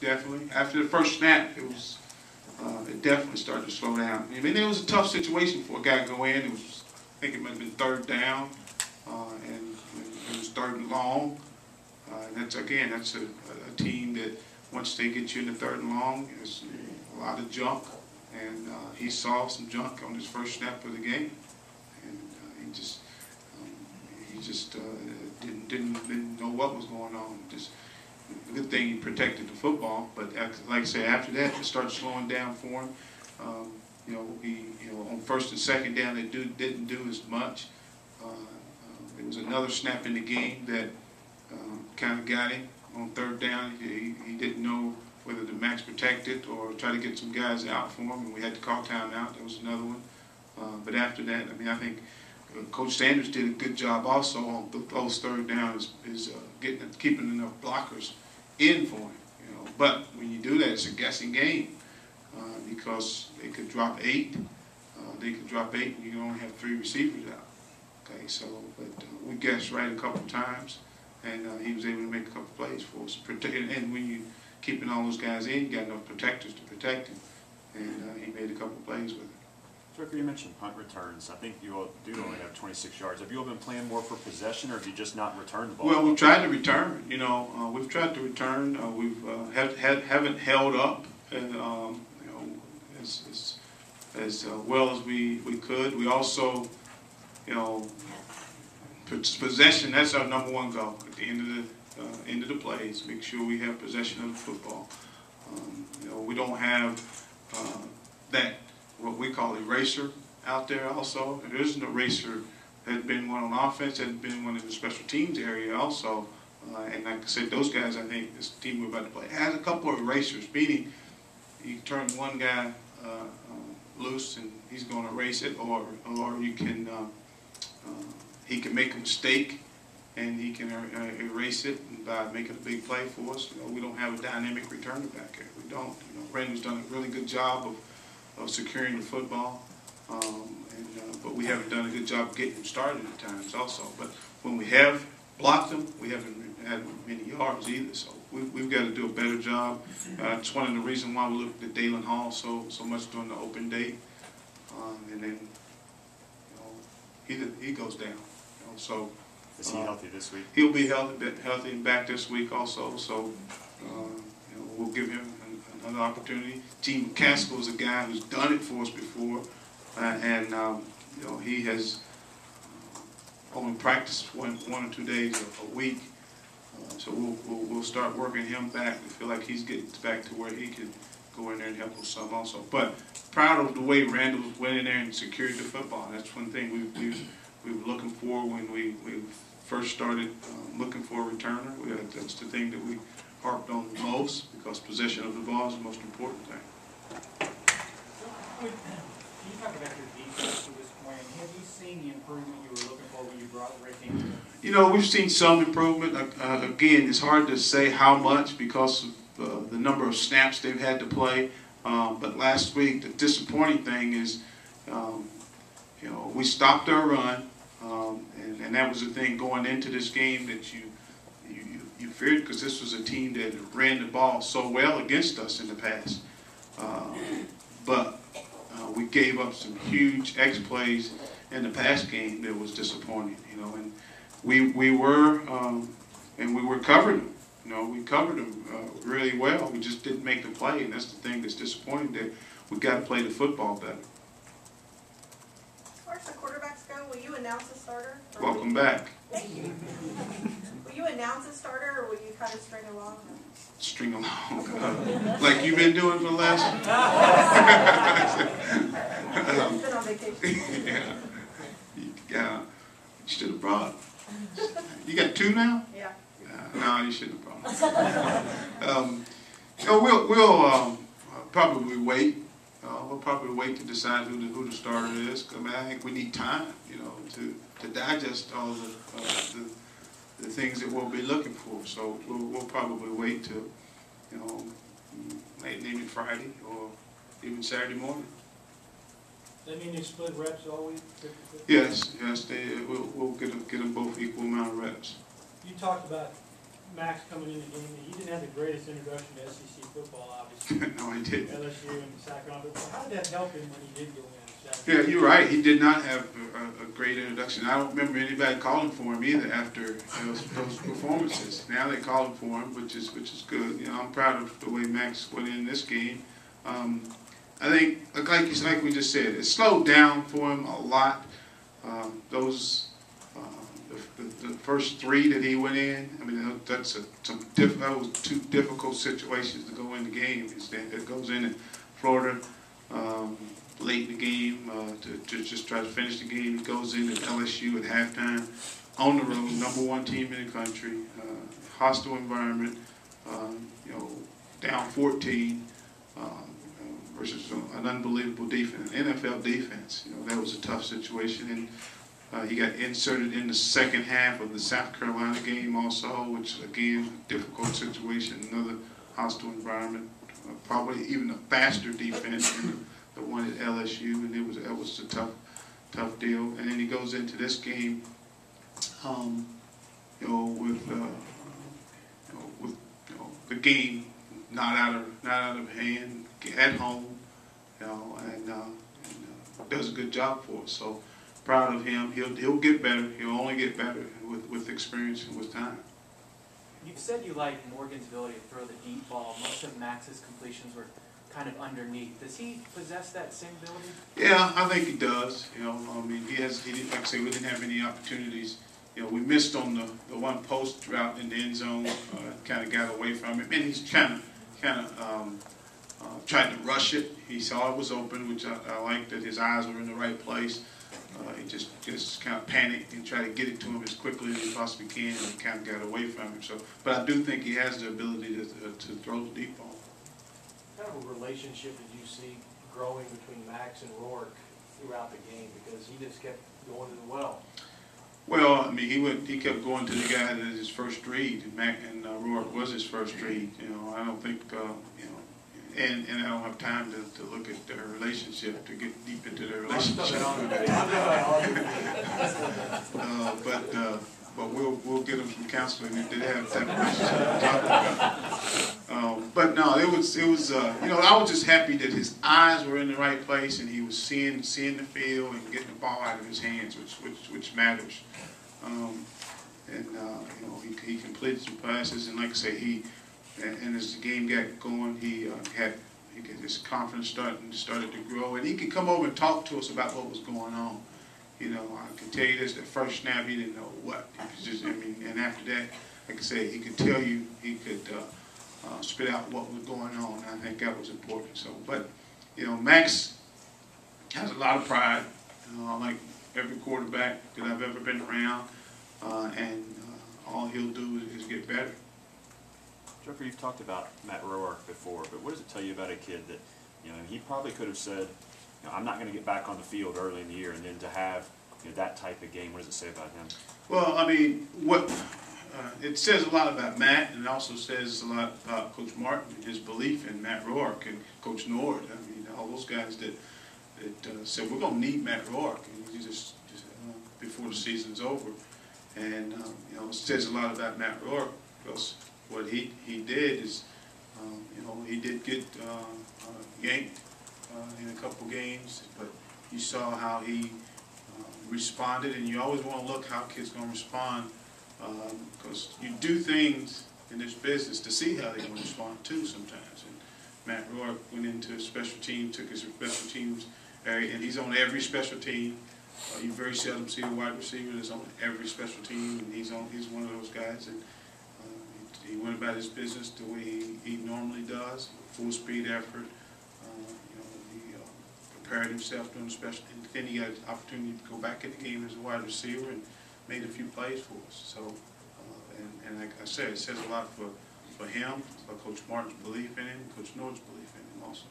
definitely. After the first snap, it definitely started to slow down. I mean, it was a tough situation for a guy to go in. It was, I think it might have been third down, and it was third and long. And that's a team that once they get you in the third and long, there's a lot of junk. And he saw some junk on his first snap of the game, and he just didn't know what was going on. Just a good thing he protected the football, but like I said, after that it started slowing down for him. On first and second down they didn't do as much. There was another snap in the game that kind of got him on third down. He didn't know whether to max protect it or try to get some guys out for him, and we had to call timeout. That was another one. But after that, I mean, I think Coach Sanders did a good job also on those third downs, is keeping enough blockers in for him. But when you do that, it's a guessing game because they could drop 8. They could drop 8, and you can only have 3 receivers out. Okay, so but we guessed right a couple times, and he was able to make a couple plays for us. And when you keeping all those guys in, you got enough protectors to protect him, and he made a couple plays with it. Stricker, you mentioned punt returns. I think you all do only have 26 yards. Have you all been playing more for possession, or have you just not returned the ball? Well, we've tried to return. We've tried to return. We've haven't held up, and as well as we could. We also, possession. That's our number one goal at the end of the plays. Make sure we have possession of the football. We don't have that what we call eraser out there. Also, there is an eraser. There's been one on offense. There's been one in the special teams area also. And like I said, those guys, I think this team we're about to play has a couple of erasers. Meaning, you turn one guy loose and he's going to erase it, or you can he can make a mistake and he can erase it by making a big play for us. We don't have a dynamic returner back here. We don't. Brandon's done a really good job of securing the football, but we haven't done a good job getting him started at times also. But when we have blocked him, we haven't had many yards either. So we've got to do a better job. It's one of the reasons why we looked at Dalen Hall so much during the open day, and then he goes down. So. Is he healthy this week? He'll be healthy and back this week also. So we'll give him another opportunity. Gene McCaskill is a guy who's done it for us before, and he has only practiced one or 2 days a week. So we'll start working him back. We feel like he's getting back to where he can go in there and help us some also. But proud of the way Randall went in there and secured the football. That's one thing we were looking for when we first started looking for a returner. That's the thing that we harped on the most, because possession of the ball is the most important thing. Can you talk about your defense to this point? Have you seen the improvement you were looking for when you brought Rick in? We've seen some improvement. Again, it's hard to say how much because of the number of snaps they've had to play. But last week, the disappointing thing is, we stopped our run. And that was the thing going into this game that you feared, because this was a team that ran the ball so well against us in the past. But we gave up some huge X plays in the past game that was disappointing. And we were covering them. We covered them really well. We just didn't make the play, and that's the thing that's disappointing. That we got to play the football better. As far as the quarterbacks go, will you announce the starter? Welcome back. Thank you. Will you announce a starter, or will you kind of string along? String along, like you've been doing for the last. I've been on vacation. Yeah. You should have brought. You got 2 now? Yeah. No, you shouldn't have brought. We'll probably wait. We'll probably wait to decide who the starter is. I mean, I think we need time, to digest all the things that we'll be looking for. So we'll probably wait till, maybe Friday or even Saturday morning. Does that mean you split reps all week? 50/50? Yes. We'll get them both equal amount of reps. You talked about Max coming in the game, he didn't have the greatest introduction to SEC football, obviously. No, he didn't. LSU and Sacramento. How did that help him when he did go in? Yeah, you're right. He did not have a great introduction. I don't remember anybody calling for him either after those performances. Now they call him for him, which is good. You know, I'm proud of the way Max went in this game. I think, like we just said, it slowed down for him a lot. The first three that he went in, I mean, that was two difficult situations to go in the game. It goes in Florida late in the game to just try to finish the game. He goes in at LSU at halftime, on the road, #1 team in the country, hostile environment, you know, down 14 versus an unbelievable defense, NFL defense. You know, that was a tough situation, and he got inserted in the second half of the South Carolina game also, which again, difficult situation, another hostile environment, probably even a faster defense than the one at LSU, and that was a tough deal. And then he goes into this game, you know, with the game not out of hand at home, you know, and does a good job for us. So proud of him. He'll get better. He'll only get better with experience and with time. You've said you like Morgan's ability to throw the deep ball. Most of Max's completions were kind of underneath. Does he possess that same ability? Yeah, I think he does. You know, I mean, he didn't, like I say, we didn't have any opportunities. You know, we missed on the one post route in the end zone. Kind of got away from it, and he's kind of tried to rush it. He saw it was open, which I like that his eyes were in the right place. He just kind of panicked and tried to get it to him as quickly as he possibly can, and kind of got away from him. So, but I do think he has the ability to throw the deep ball. What kind of a relationship did you see growing between Max and Rourke throughout the game? Because he just kept going to the well. Well, I mean, he kept going to the guy that is his first read, and Rourke was his first read. You know, I don't think, you know, and I don't have time to look at their relationship, to get deep into their relationship. But we'll get them some counseling if they have that relationship to talk about. But no, it was you know, I was just happy that his eyes were in the right place and he was seeing the field and getting the ball out of his hands, which matters. You know, he completed some passes, and like I say, and as the game got going, he got his confidence started to grow, and he could come over and talk to us about what was going on. You know, I can tell you this: the first snap, he didn't know what. He was just, I mean, and after that, like I said, he could tell you, he could spit out what was going on. I think that was important. So, but you know, Max has a lot of pride, like every quarterback that I've ever been around, and all he'll do is get better. Jeffrey, you've talked about Matt Rourke before, but what does it tell you about a kid that, you know, he probably could have said, you know, I'm not going to get back on the field early in the year, and then to have, you know, that type of game, what does it say about him? Well, I mean, it says a lot about Matt, and it also says a lot about Coach Martin and his belief in Matt Rourke and Coach Nord. I mean, all those guys that said we're going to need Matt Rourke, and he just before the season's over. And you know, it says a lot about Matt Rourke because what he did is, you know, he did get yanked in a couple games, but you saw how he responded, and you always want to look how kids going to respond because you do things in this business to see how they're going to respond too sometimes. And Matt Rourke went into a special team, took his special teams area, and he's on every special team. You very seldom see a wide receiver that's on every special team, and he's one of those guys. And he went about his business the way he normally does, full speed effort. You know, he prepared himself during the special, and then he got an opportunity to go back in the game as a wide receiver and made a few plays for us. So, and like I said, it says a lot for him, for Coach Martin's belief in him, Coach Nord's belief in him also.